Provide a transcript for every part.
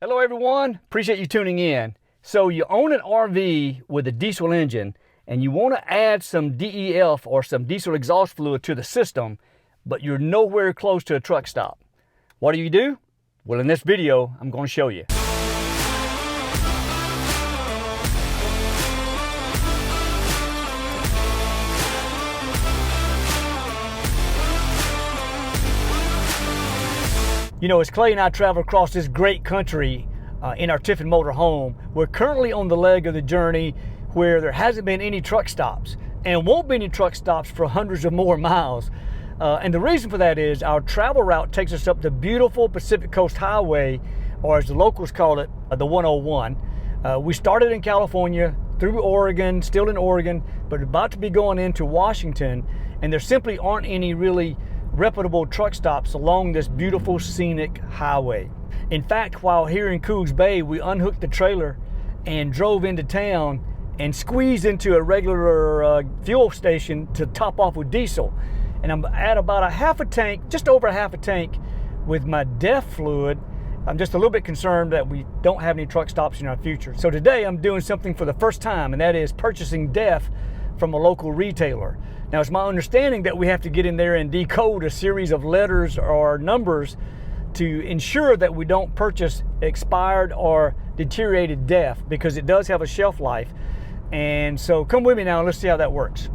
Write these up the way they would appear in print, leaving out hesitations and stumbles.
Hello everyone, appreciate you tuning in. So you own an RV with a diesel engine and you want to add some DEF or some diesel exhaust fluid to the system, but you're nowhere close to a truck stop. What do? Well, in this video, I'm going to show you. You know, as Clay and I travel across this great country in our Tiffin motor home, we're currently on the leg of the journey where there hasn't been any truck stops and won't be any truck stops for hundreds of more miles. And the reason for that is our travel route takes us up the beautiful Pacific Coast Highway, or as the locals call it, the 101. We started in California, through Oregon, still in Oregon, but about to be going into Washington, and there simply aren't any really reputable truck stops along this beautiful scenic highway. In fact, while here in Cougs Bay, we unhooked the trailer and drove into town and squeezed into a regular fuel station to top off with diesel. And I'm at about a half a tank, just over a half a tank with my DEF fluid. I'm just a little bit concerned that we don't have any truck stops in our future. So today I'm doing something for the first time, and that is purchasing DEF from a local retailer. Now, it's my understanding that we have to get in there and decode a series of letters or numbers to ensure that we don't purchase expired or deteriorated DEF, because it does have a shelf life. And so come with me now and let's see how that works.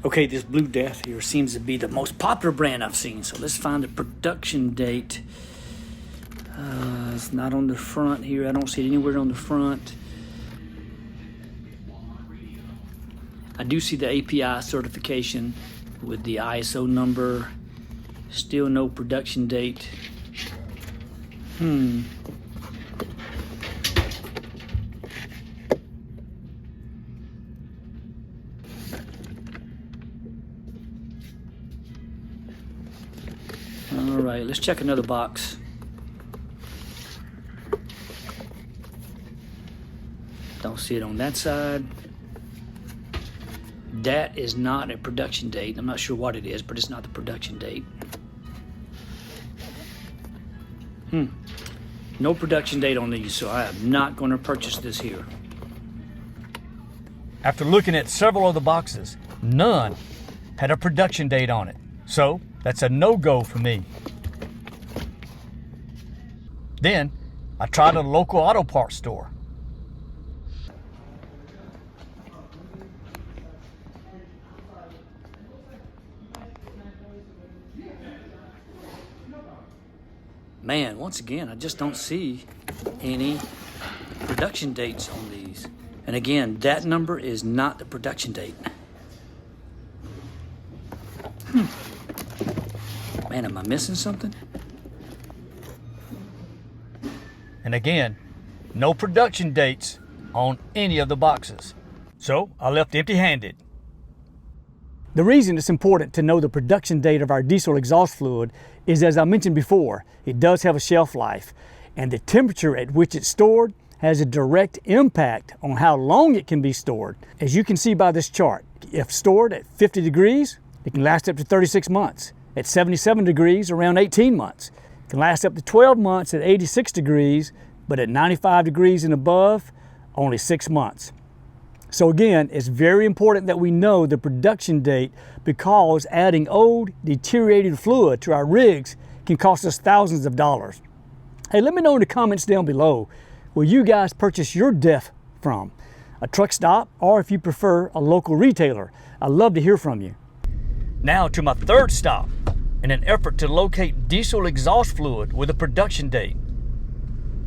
Okay, this Blue Death here seems to be the most popular brand I've seen. So let's find the production date. It's not on the front here. I don't see it anywhere on the front. I do see the API certification with the ISO number. Still no production date. All right, let's check another box. Don't see it on that side. That is not a production date. I'm not sure what it is, but it's not the production date. No production date on these, so I am not going to purchase this here. After looking at several of the boxes, none had a production date on it. So that's a no-go for me. Then I tried a local auto parts store. Man, once again, I just don't see any production dates on these. And again, that number is not the production date. Man, am I missing something? And again, no production dates on any of the boxes. So I left empty-handed. The reason it's important to know the production date of our diesel exhaust fluid is, as I mentioned before, it does have a shelf life, and the temperature at which it's stored has a direct impact on how long it can be stored. As you can see by this chart, if stored at 50 degrees, it can last up to 36 months. At 77 degrees, around 18 months. It can last up to 12 months at 86 degrees, but at 95 degrees and above, only 6 months. So again, it's very important that we know the production date, because adding old, deteriorated fluid to our rigs can cost us thousands of dollars. Hey, let me know in the comments down below where you guys purchase your DEF from. A truck stop, or if you prefer, a local retailer. I'd love to hear from you. Now to my third stop in an effort to locate diesel exhaust fluid with a production date.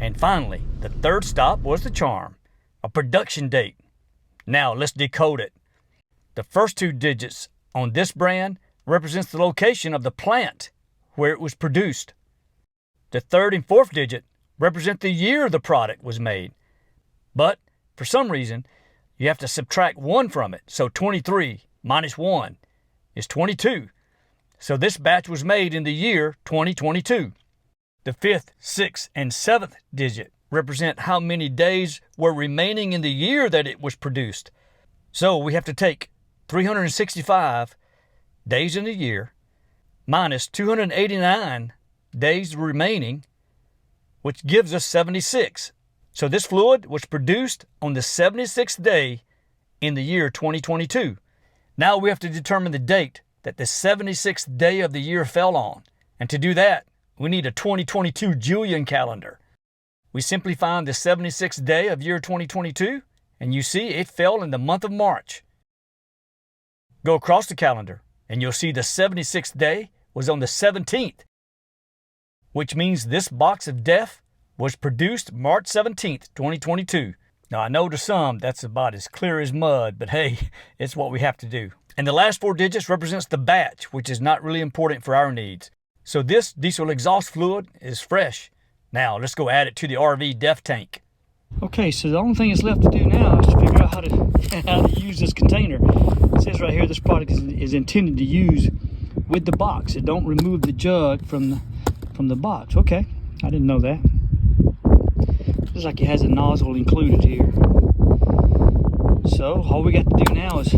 And finally, the third stop was the charm, a production date. Now let's decode it. The first 2 digits on this brand represents the location of the plant where it was produced. The 3rd and 4th digit represent the year the product was made. But for some reason, you have to subtract 1 from it. So 23 minus 1 is 22. So this batch was made in the year 2022. The 5th, 6th, and 7th digit represent how many days were remaining in the year that it was produced. So we have to take 365 days in the year minus 289 days remaining, which gives us 76. So this fluid was produced on the 76th day in the year 2022. Now we have to determine the date that the 76th day of the year fell on. And to do that, we need a 2022 Julian calendar. We simply find the 76th day of year 2022, and you see it fell in the month of March. Go across the calendar, and you'll see the 76th day was on the 17th, which means this box of death was produced March 17th, 2022. Now, I know to some that's about as clear as mud, but hey, it's what we have to do. And the last 4 digits represents the batch, which is not really important for our needs. So this diesel exhaust fluid is fresh. Now, let's go add it to the RV DEF tank. Okay, so the only thing that's left to do now is to figure out how to use this container. It says right here this product is intended to use with the box. It don't remove the jug from the box. Okay, I didn't know that. Looks like it has a nozzle included here. So all we got to do now is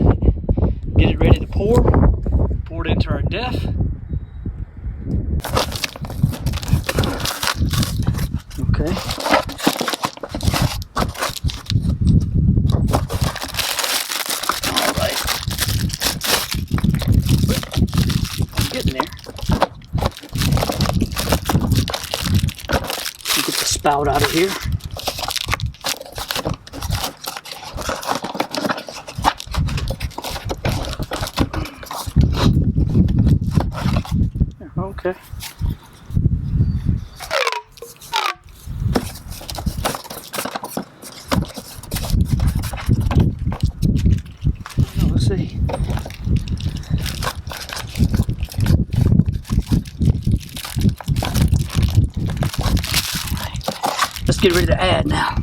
get it ready to pour it into our DEF. Okay. All right. Getting there. Get the spout out of here. Okay. Let's see. All right. Let's get ready to add now.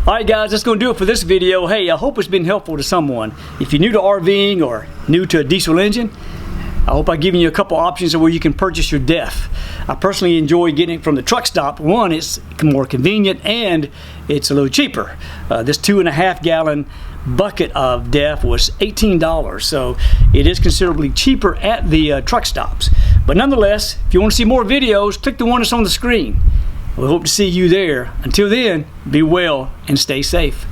Alright guys, that's going to do it for this video. Hey, I hope it's been helpful to someone. If you're new to RVing or new to a diesel engine, I hope I've given you a couple options of where you can purchase your DEF. I personally enjoy getting it from the truck stop. One, it's more convenient and it's a little cheaper. This 2.5 gallon bucket of DEF was $18, so it is considerably cheaper at the truck stops. But nonetheless, if you want to see more videos, click the one that's on the screen. We hope to see you there. Until then, be well and stay safe.